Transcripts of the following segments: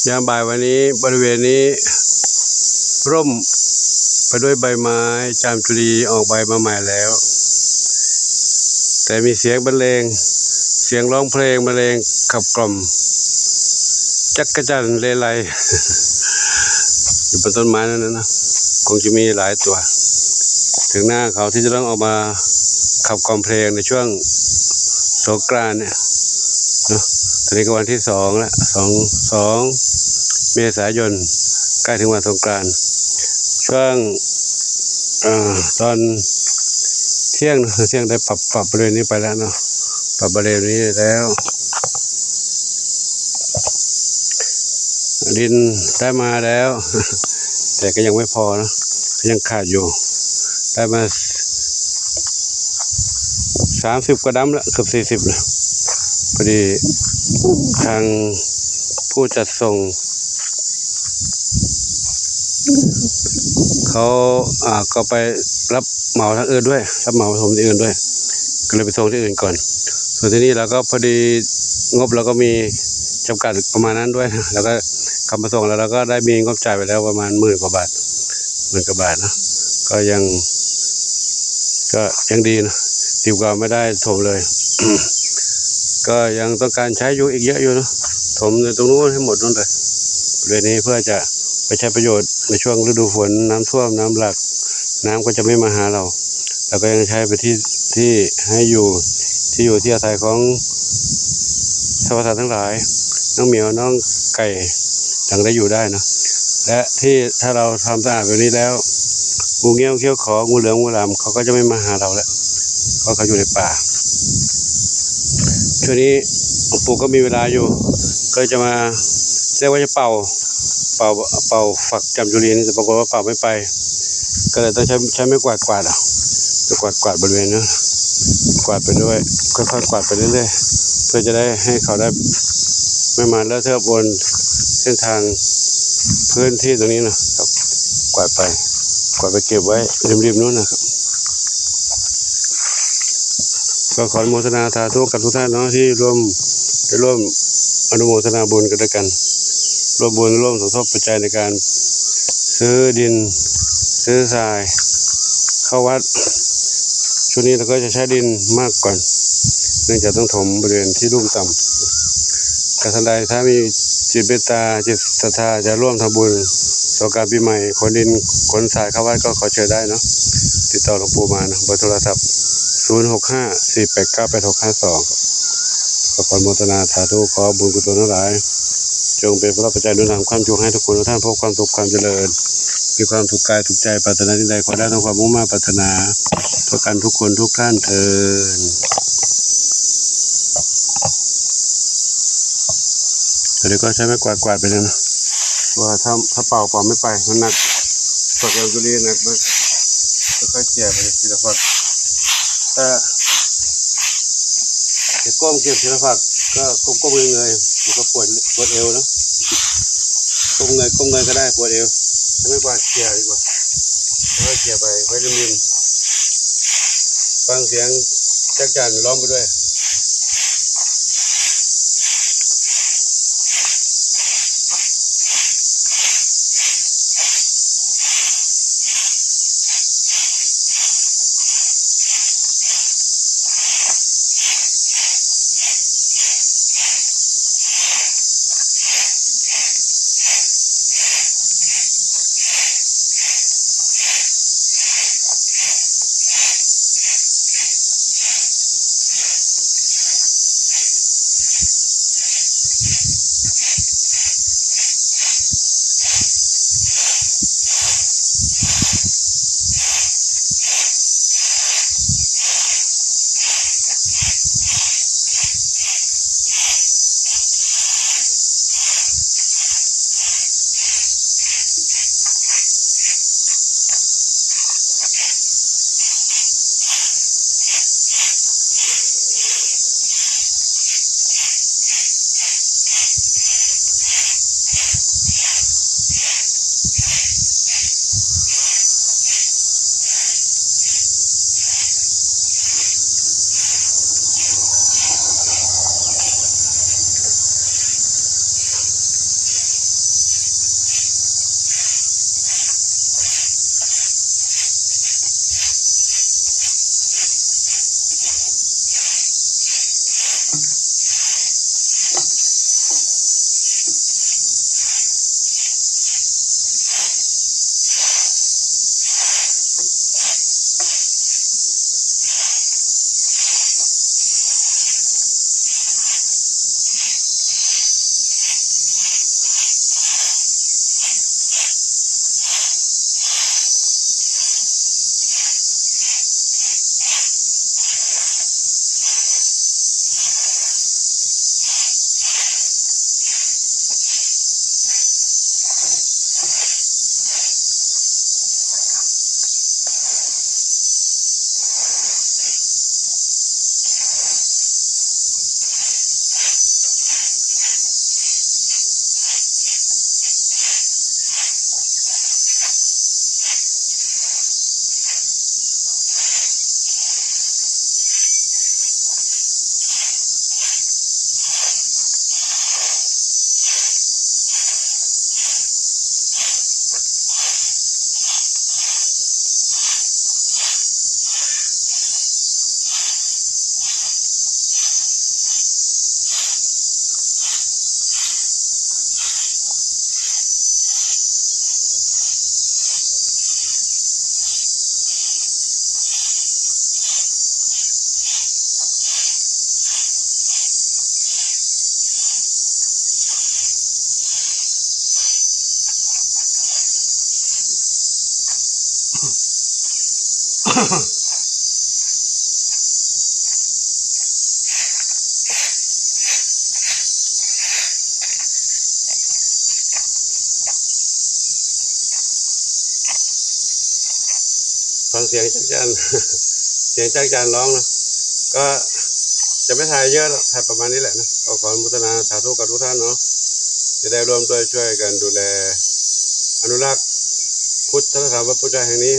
ยามบ่ายวันนี้บริเวณนี้ร่มไปด้วยใบไม้จามจุลีออกใบมาใหม่แล้วแต่มีเสียงบรรเลงเสียงร้องเพลงบรรเลงขับกล่อมจักรจั่นเลไล อยู่บนต้นไม้นั่นนะคงจะมีหลายตัวถึงหน้าเขาที่จะต้องออกมาขับกล่อมเพลงในช่วงสงกรานต์เนี่ยเนาะตอนนี้ก็วันที่2แล้ว2 เมษายนใกล้ถึงวันสงกรานต์ช่วงตอนเที่ยงได้ปรับบริเวณนี้ไปแล้วเนาะปรับบริเวณนี้แล้วดินได้มาแล้ว แต่ก็ยังไม่พอนะยังขาดอยู่ได้มา30 กว่าดั้มแล้วเกือบ40แล้วพอดีทางผู้จัดส่งเขาก็ไปรับเหมาทางอื่นด้วยรับเหมาส่งที่อื่นด้วยก็เลยไปส่งที่อื่นก่อนส่วนที่นี่เราก็พอดีงบเราก็มีจำกัดประมาณนั้นด้วยแล้วก็ขับมาส่งแล้วเราก็ได้มีงบจ่ายไปแล้วประมาณ10,000 กว่าบาทนะก็ยังดีนะดีกว่าไม่ได้ถมเลย ก็ยังต้องการใช้อยู่อีกเยอะอยู่นะถมในตรงนู้นให้หมดนั่นเลยบริเวณนี้เพื่อจะไปใช้ประโยชน์ในช่วงฤดูฝนน้ำท่วมน้ำหลากน้ำก็จะไม่มาหาเราก็ยังใช้ไปที่ให้อยู่ที่อาศัยของสรรพสัตว์ทั้งหลายน้องเหมียวน้องไก่ยังได้อยู่ได้นะและที่ถ้าเราทำสะอาดแบบนี้แล้วงูเงี้ยวเขี้ยวของูเหลือมงูหลามเขาก็จะไม่มาหาเราแล้วเพราะเขาอยู่ในป่าช่วงนี้ปู่ก็มีเวลาอยู่ก็จะมาเรียกว่าจะเป่าฝักจามจุลีนี่แต่ปรากฏว่าเป่าไม่ไปก็เลยต้องใช้ไม้กวาดกวาดบริเวณนั้นกวาดไปด้วยค่อยๆกวาดไปเรื่อยๆเพื่อจะได้ให้เขาได้ไม่มาเลอะเทอะบนเส้นทางพื้นที่ตรงนี้นะครับกวาดไปเก็บไว้ริมนู้นนะครับก็ขออนุโมทนาสาธุกับทุกท่านเนาะที่ร่วมอนุโมทนาบุญกันด้วยกันร่วมบุญร่วมสมทบปัจจัยในการซื้อดินซื้อทรายเข้าวัดช่วงนี้เราก็จะใช้ดินมากก่อนเนื่องจากต้องถมบริเวณที่ลุ่มต่ำการทันใดถ้ามีจิตเมตตาจิตศรัทธาจะร่วมทำบุญสงกรานต์ปีใหม่ขนดินขนทรายเข้าวัดก็ขอเชิญได้เนาะติดต่อหลวงปู่มานะเบอร์โทรศัพท์0654898652ขอความโมทนาสาธุขอบุญกุศลทั้งหลายจงเป็นพระปัจจัยหนุนนำความจุให้ทุกคนทุกท่านพบความสุขความเจริญมีความถูกกายถูกใจปรารถนาที่ใดขอได้ทั้งความมุ่งมั่นปรารถนาทุกกันทุกคนทุกท่านเถิดเดี๋ยวก็ใช้ไม้กวาดไปเลยนะว่าถ้าเป่าไม่ไปมันหนักฝักยาวจุลีหนักมากค่อยๆเกี่ยไปทีละฝักถ้าจะก้มเก็บทีละฝักก็ก้มเงยมันก็ปวดเอวนะก้มเงยก็ได้ปวดเอวใช้ไม้กวาดเกี่ยดีกว่าค่อยๆเกี่ยไปไว้ริมฟังเสียงจักรจั่นร้องไปด้วย ฟังเสียงจักรจัน เสียงจักรจันร้องนะก็จะไม่ถ่ายเยอะหรอกถ่ายประมาณนี้แหละนะขออนุโมทนาสาธุกับทุกท่านเนาะจะได้ร่วมด้วยช่วยกันดูแลอนุรักษ์พุทธสถานพระพุทธเจ้าแห่งนี้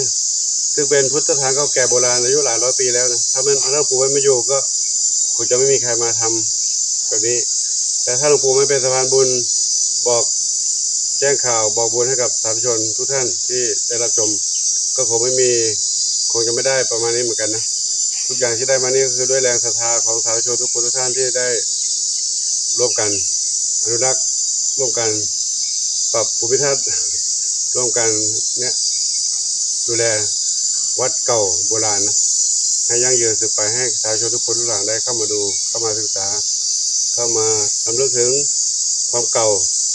ซึ่งเป็นพุทธสถานเก่าแก่โบราณอายุหลายร้อยปีแล้วนะถ้าหลวงปู่ไม่อยู่ก็คงจะไม่มีใครมาทำแบบนี้แต่ถ้าหลวงปู่ไม่เป็นสะพานบุญบอกแจ้งข่าวบอกบุญให้กับสาธุชนทุกท่านที่ได้รับชมก็คงจะไม่ได้ประมาณนี้เหมือนกันนะทุกอย่างที่ได้มานี่ก็คือด้วยแรงศรัทธาของสาธุชนทุกคนทุกท่านที่ได้ร่วมกันอนุรักษ์ร่วมกันปรับภูมิทัศน์ร่วมกันเนี่ยดูแลวัดเก่าโบราณนะให้ยั่งยืนสืบไปให้สาธุชนทุกคนทุกหลังได้เข้ามาดูเข้ามาศึกษาเข้ามารำลึกถึงความเก่า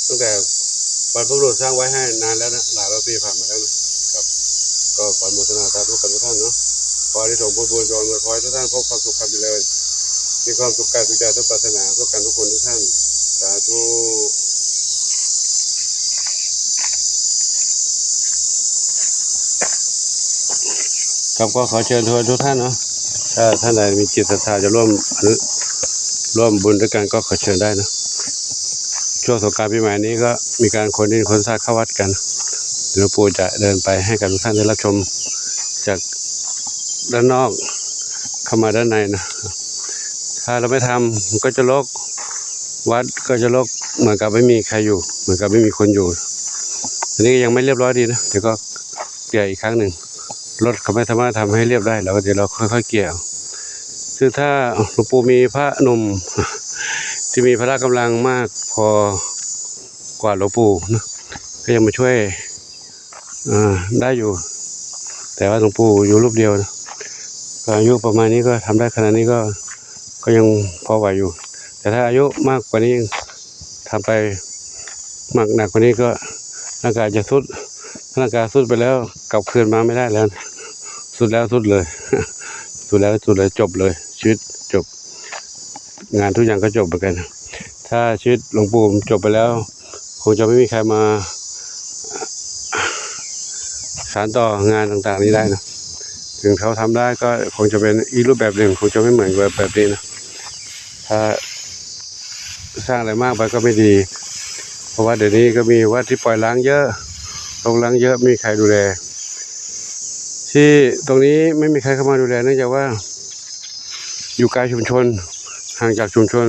ตั้งแต่บรรพบุรุษสร้างไว้ให้นานแล้วนะหลายร้อยปีผ่านมาแล้วนะครับก็ขออนุโมทนาสาธุกับทุกท่านเนาะขอที่ส่งผลบุญจงขอให้ทุกท่านพบความสุขความเจริญมีความสุขกายสุขใจทุกปรารถนาทุกกันทุกคนทุกท่านสาธุครับก็ขอเชิญทุกท่านเนาะถ้าท่านใดมีจิตศรัทธาจะร่วมบุญด้วยกันก็ขอเชิญได้นะช่วงสงกรานต์ปีใหม่นี้ก็มีการขนดินขนทรายเข้าวัดกันหลวงปู่จะเดินไปให้กับทุกท่านได้รับชมจากด้านนอกเข้ามาด้านในนะถ้าเราไม่ทำก็จะรกวัดก็จะรกเหมือนกับไม่มีใครอยู่เหมือนกับไม่มีคนอยู่อันนี้ยังไม่เรียบร้อยดีนะเดี๋ยวก็เกลี่ยอีกครั้งหนึ่งรถเขาไม่สามารถทำให้เรียบได้แล้วเดี๋ยวเราค่อยๆเกลี่ยซึ่งถ้าหลวงปู่มีพระหนุ่มที่มีพละกำลังมากพอกว่าหลวงปู่นะก็ยังมาช่วยได้อยู่แต่ว่าหลวงปู่อยู่รูปเดียวนะอายุประมาณนี้ก็ทำได้ขนาดนี้ก็ยังพอไหวอยู่แต่ถ้าอายุมากกว่านี้ทำไปมากหนักกว่านี้ก็ร่างกายจะทรุดร่างกายทรุดไปแล้วกลับคืนมาไม่ได้แล้วสุดแล้วสุดเลย สุดแล้วสุดเลยจบเลยชีวิตจบงานทุกอย่างก็จบเหมือนกันถ้าชีวิตหลวงปู่จบไปแล้วคงจะไม่มีใครมาสานต่องานต่างๆนี้ได้นะถึงเขาทำได้ก็คงจะเป็นอีกรูปแบบหนึ่งคงจะไม่เหมือนแบบนี้นะถ้าสร้างอะไรมากไปก็ไม่ดีเพราะว่าเดี๋ยวนี้ก็มีวัดที่ปล่อยล้างเยอะลงล้างเยอะมีใครดูแลที่ตรงนี้ไม่มีใครเข้ามาดูแลเนื่องจากว่าอยู่ไกลชุมชนห่างจากชุมชน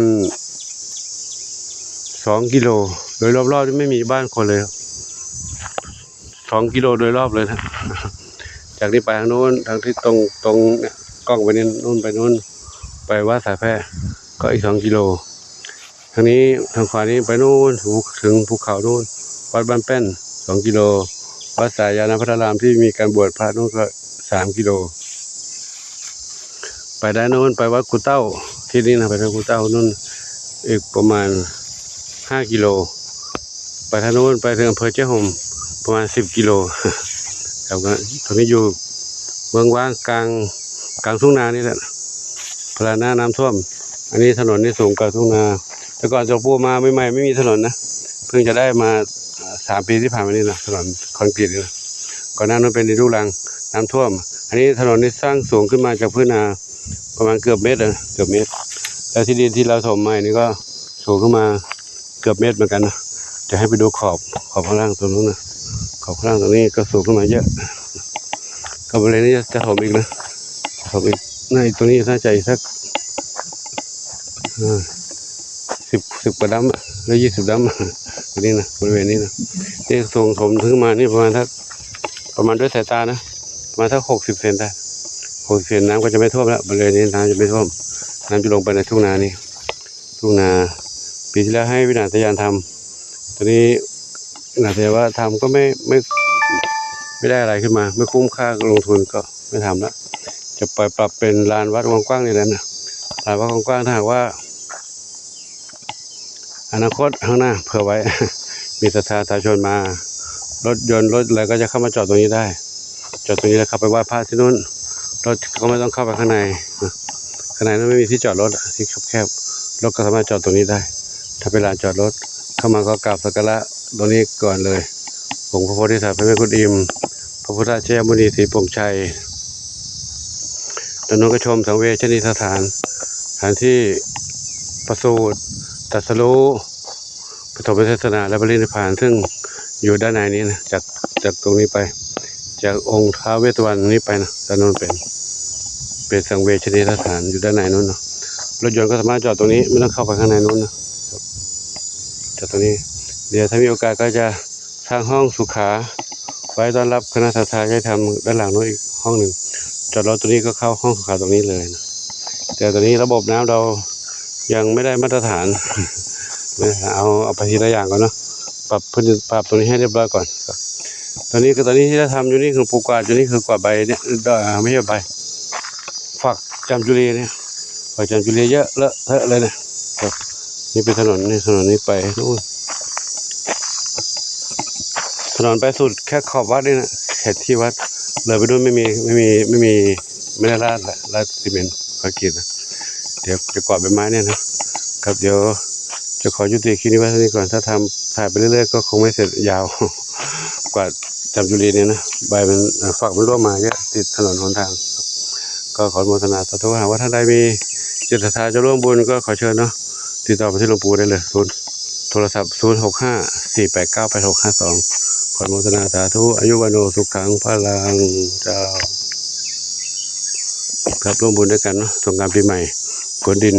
2 กิโลโดยรอบๆที่ไม่มีบ้านคนเลย2 กิโลโดยรอบเลยนะจากนี้ไปทางโน้นทางที่ตรงเนี่ยกล้องไปนี่นู่นไปนู่นไปวัดสายแพร่ก็อีก2 กิโลทางนี้ทางขวานี้ไปนู่นถึงภูเขานู่นวัดบ้านแป้น2 กิโลวัดสายยานพัทรามที่มีการบวชพระนู่นก็3 กิโลไปด้านโน้นไปวัดกุเต้าที่นี่นะไปทางกุเต้านู่นอีกประมาณ5 กิโลไปทางโน้นไปถึงอำเภอเจ้าห่มประมาณ10 กิโลครับตอนนี้อยู่เมืองว่างกลางทุ่งนานี่แหละพลาหน้ำท่วมอันนี้ถนนนี่สูงกว่าทุ่งนาแต่ก่อนหลวงปู่มาใหม่ๆไม่มีถนนนะเพิ่งจะได้มา3 ปีที่ผ่านมานี่นะถนนคอนกรีตนะก่อนหน้านั้นเป็นดินลูกรังน้ำท่วมอันนี้ถนนนี้สร้างสูงขึ้นมาจากพื้นนาประมาณเกือบเมตรเกือบเมตรแล้วที่ดินที่เราถมใหม่นี่ก็สูงขึ้นมาเกือบเมตรเหมือนกันนะจะให้ไปดูขอบข้างล่างตรงนู้นนะขอบข้างล่างตรงนี้ก็สูงขึ้นมาเยอะก็บริเวณนี้จะถมอีกนะถมอีกในตรงนี้น่าจะอีกสัก10 กว่าดั้มแล้ว20 ดั้มตรงนี้นะบริเวณนี้นะนี่สูงถมถึงมานี่ประมาณด้วยสายตานะประมาณ60 เซนได้60 เซนน้ำก็จะไม่ท่วมแล้วบริเวณนี้น้ำจะไม่ท่วมน้ำจะลงไปในทุ่งนานี่ทุ่งนาปีที่แล้วให้วินาศยานทำตอนนี้นาเทว่าทำก็ไม่ได้อะไรขึ้นมาไม่คุ้มค่าลงทุนก็ไม่ทำแล้วจะปรับเป็นลานวัดกว้างๆนี่แหละนะลานวัดกว้างๆถ้าหากว่าอนาคตข้างหน้าเผื่อไว้ มีศรัทธาประชาชนมารถยนต์รถอะไรก็จะเข้ามาจอดตรงนี้ได้จอดตรงนี้แล้วขับไปไหว้พระที่นู้น รถก็ไม่ต้องเข้าไปข้างในนะข้างในนั้นไม่มีที่จอดรถที่แคบๆรถก็สามารถจอดตรงนี้ได้ถ้าเป็นลานจอดรถเข้ามาก็กราบสักการะตรงนี้ก่อนเลยองค์พระโพธิสัตว์พระแม่กุฎอิมพระพุทธเจ้ามุนีศรีปงชัยตอนนั้นก็ชมสังเวชนีสถานที่ประสูติตรัสรู้ปฐมเทศนาและปรินิพพานซึ่งอยู่ด้านในนี้นะจากตรงนี้ไปจากองค์ท้าวเวสสุวรรณนี้ไปนะด้านโน้นเป็นสังเวชนีสถานอยู่ด้านในนู้นเนาะรถยนต์ก็สามารถจอดตรงนี้ไม่ต้องเข้าไปข้างในนู้นนะจอดตรงนี้เดี๋ยวถ้ามีโอกาสก็จะสร้างห้องสุขาไว้ต้อนรับคณะทาสจะทำด้านหลังนู้นอีกห้องหนึ่งจอดรถตัวนี้ก็เข้าห้องสุขาตรงนี้เลยนะแต่ตอนนี้ระบบน้ำเรายังไม่ได้มาตรฐานเอาไปทีละอย่างก่อนเนาะปรับตรงนี้ให้เรียบร้อยก่อนตอนนี้ที่เราทำอยู่นี่คือปลูกกวาดอยู่นี่คือกวาดใบเนี่ยไม่ใช่ใบฝักจามจุรีเนี่ยฝักจามจุรีเยอะเลอะเทอะเลยเนี่ยนี่เป็นถนนนี้ไปนู่นถนนไปสุดแค่ขอบวัดนี่นะเขตที่วัดเลยไปด้วยไม่ได้ลาดซีเมนต์คอนกรีตนะเดี๋ยวจะกวาดใบไม้เนี่ยนะครับเดี๋ยวจะขอยุติคลิปนี้ไว้เท่านี้ก่อนถ้าถ่ายไปเรื่อยๆก็คงไม่เสร็จยาวกว่าจามจุรีเนี่ยนะใบมันฝักมันร่วงมาเยอะติดถนนหนทางก็ขออนุโมทนาสาธุหากว่าท่านใดมีจิตศรัทธาจะร่วมบุญก็ขอเชิญเนาะติดต่อไปที่หลวงปู่ได้เลยโทรศัพท์0654898652ขออนุโมทนาสาธุอายุวันโนสุขังพลังเจ้าครับร่วมบุญด้วยกันเนาะสงกรานต์ปีใหม่คนดิน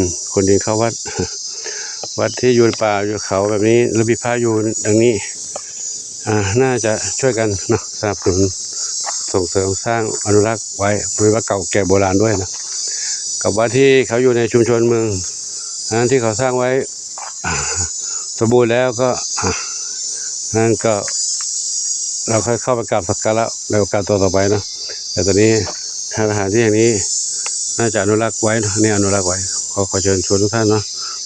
เข้าวัดที่อยู่ป่าอยู่เขาแบบนี้หรือมีพระอยู่ดังนี้น่าจะช่วยกันเนาะสนับสนุนส่งเสริมสร้างอนุรักษ์ไว้บริเวณเก่าแก่โบราณด้วยนะกับวัดที่เขาอยู่ในชุมชนเมืองนั้นที่เขาสร้างไว้สมบูรณ์แล้วก็นั่นก็เราค่อยเข้าไปกราบสักการะในโอกาสต่อไปนะแต่ตอนนี้ทางอาหารที่อย่างนี้น่าจะอนุรักษ์ไว้นะนี่อนุรักษ์ไว้ขอเชิญชวนทุกท่านเนาะ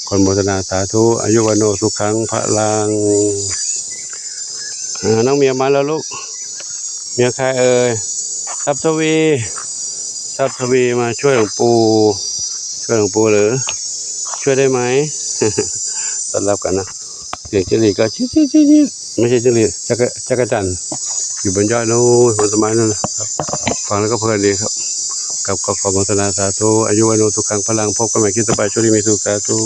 ขออนุโมทนาสาธุอายุวันโนสุขังพลังน้องเมียมาแล้วลูกเมียใครเอ่ยทรัพย์ทวีมาช่วยหลวงปู่หรือช่วยได้ไหม ต้อนรับกันนะเสียงจิ้งหรีดก็ชิไม่ใช่จิ้งหรีดจักรจั่นอยู่บนยอดโน้นบนต้นไม้นั่นนะครับฟังแล้วก็เพลินดีครับกับขออนุโมทนาสาธุอายุวันโนสุขังพลังพบกันใหม่คลิปต่อไปช่วงนี้มีสุขสาธุ